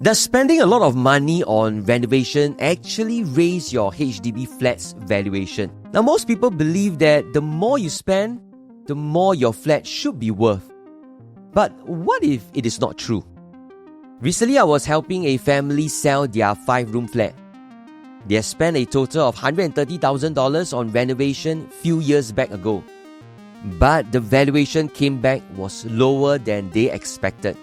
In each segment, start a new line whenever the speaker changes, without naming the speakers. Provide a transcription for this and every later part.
Does spending a lot of money on renovation actually raise your HDB flat's valuation? Now, most people believe that the more you spend, the more your flat should be worth. But what if it is not true? Recently, I was helping a family sell their 5-room flat. They had spent a total of $130,000 on renovation few years back ago. But the valuation came back was lower than they expected.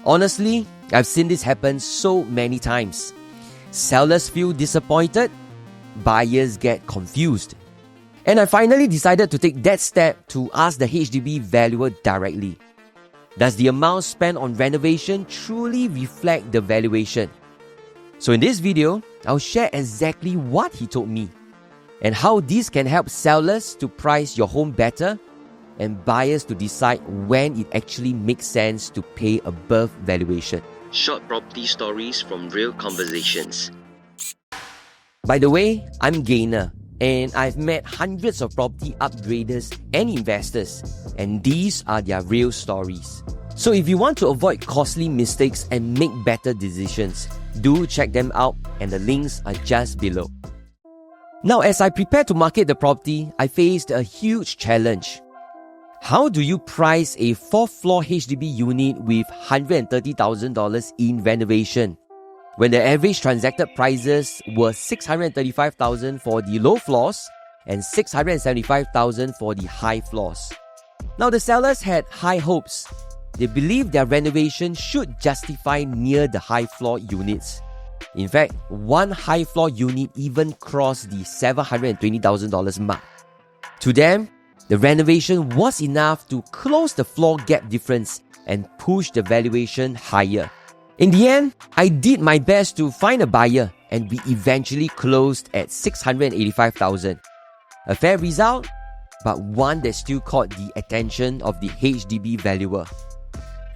Honestly, I've seen this happen so many times. Sellers feel disappointed, buyers get confused. And I finally decided to take that step to ask the HDB valuer directly. Does the amount spent on renovation truly reflect the valuation? So in this video, I'll share exactly what he told me and how this can help sellers to price your home better and buyers to decide when it actually makes sense to pay above valuation. Short property stories from real conversations. By the way, I'm Gaynor, and I've met hundreds of property upgraders and investors, and these are their real stories. So if you want to avoid costly mistakes and make better decisions, do check them out, and the links are just below. Now, as I prepare to market the property, I faced a huge challenge. How do you price a 4th-floor HDB unit with $130,000 in renovation when the average transacted prices were $635,000 for the low floors and $675,000 for the high floors? Now, the sellers had high hopes. They believed their renovation should justify near the high floor units. In fact, one high floor unit even crossed the $720,000 mark. To them, the renovation was enough to close the floor gap difference and push the valuation higher. In the end, I did my best to find a buyer, and we eventually closed at $685,000. A fair result, but one that still caught the attention of the HDB valuer.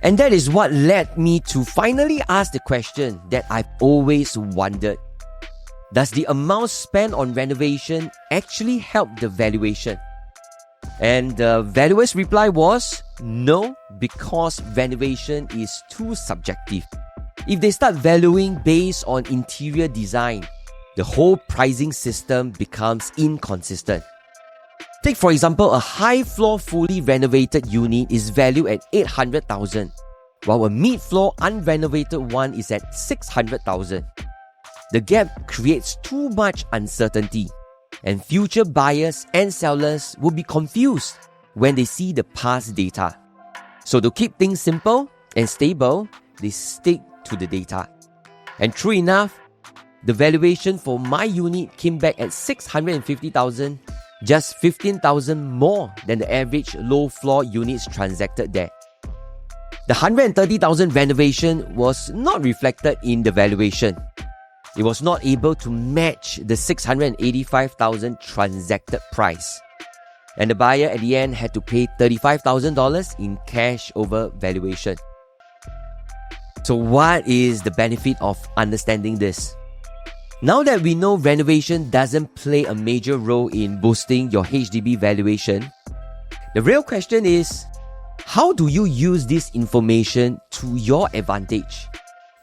And that is what led me to finally ask the question that I've always wondered. Does the amount spent on renovation actually help the valuation? And the valuer's reply was no, because renovation is too subjective. If they start valuing based on interior design, the whole pricing system becomes inconsistent. Take for example, a high-floor fully renovated unit is valued at $800,000, while a mid-floor unrenovated one is at $600,000. The gap creates too much uncertainty, and future buyers and sellers will be confused when they see the past data. So to keep things simple and stable, they stick to the data. And true enough, the valuation for my unit came back at $650,000, just $15,000 more than the average low-floor units transacted there. The $130,000 renovation was not reflected in the valuation. It was not able to match the $685,000 transacted price. And the buyer at the end had to pay $35,000 in cash over valuation. So what is the benefit of understanding this? Now that we know renovation doesn't play a major role in boosting your HDB valuation, the real question is, how do you use this information to your advantage?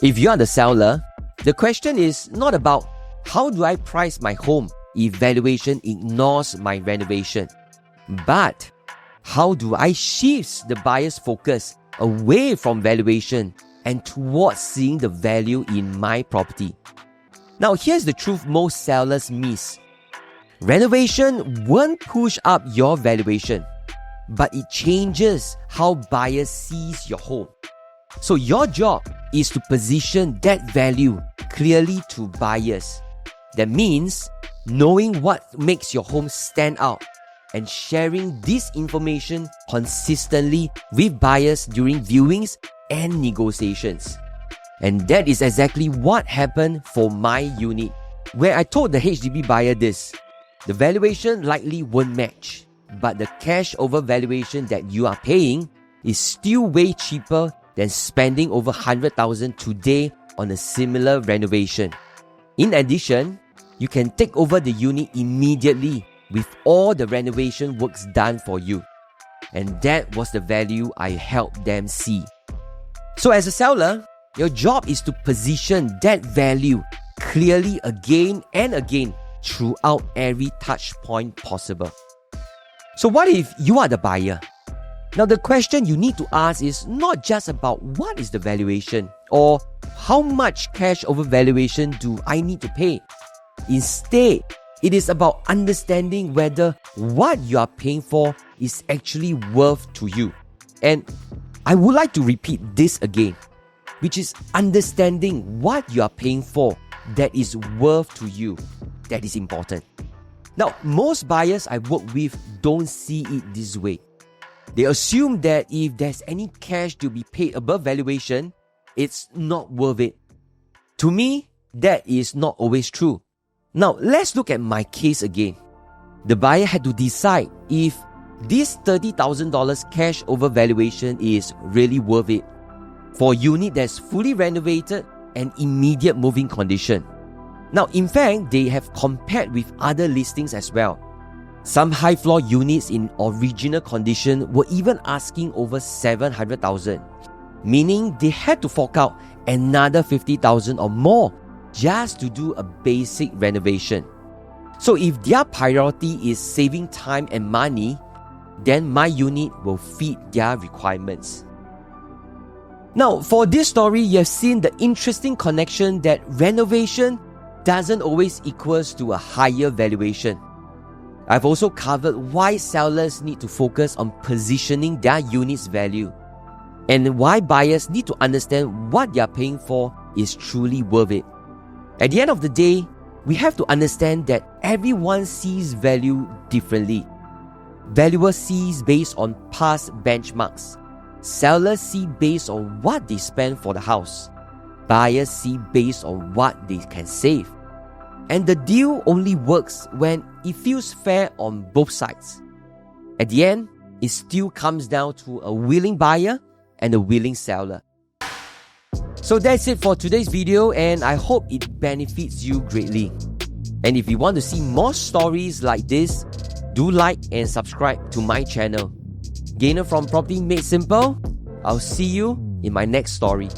If you are the seller, the question is not about how do I price my home if valuation ignores my renovation, but how do I shift the buyer's focus away from valuation and towards seeing the value in my property? Now, here's the truth most sellers miss. Renovation won't push up your valuation, but it changes how buyers sees your home. So your job is to position that value clearly to buyers. That means knowing what makes your home stand out and sharing this information consistently with buyers during viewings and negotiations. And that is exactly what happened for my unit, where I told the HDB buyer this: the valuation likely won't match, but the cash over valuation that you are paying is still way cheaper than spending over $100,000 today on a similar renovation. In addition, you can take over the unit immediately with all the renovation works done for you. And that was the value I helped them see. So as a seller, Your job is to position that value clearly again and again throughout every touch point possible. So what if you are the buyer? Now the question you need to ask is not just about what is the valuation or how much cash over valuation do I need to pay. Instead, it is about understanding whether what you are paying for is actually worth to you. And I would like to repeat this again, which is understanding what you are paying for that is worth to you. That is important. Now, most buyers I work with don't see it this way. They assume that if there's any cash to be paid above valuation, it's not worth it. To me, that is not always true. Now, let's look at my case again. The buyer had to decide if this $30,000 cash over valuation is really worth it for a unit that's fully renovated and immediate moving condition. Now, in fact, they have compared with other listings as well. Some high floor units in original condition were even asking over $700,000, meaning they had to fork out another $50,000 or more just to do a basic renovation. So if their priority is saving time and money, then my unit will fit their requirements. Now, for this story, you have seen the interesting connection that renovation doesn't always equals to a higher valuation. I've also covered why sellers need to focus on positioning their unit's value and why buyers need to understand what they are paying for is truly worth it. At the end of the day, we have to understand that everyone sees value differently. Valuers see based on past benchmarks. Sellers see based on what they spend for the house. Buyers see based on what they can save. And the deal only works when it feels fair on both sides. At the end, it still comes down to a willing buyer and a willing seller. So that's it for today's video, and I hope it benefits you greatly. And if you want to see more stories like this, do like and subscribe to my channel. Gaynor from Property Made Simple. I'll see you in my next story.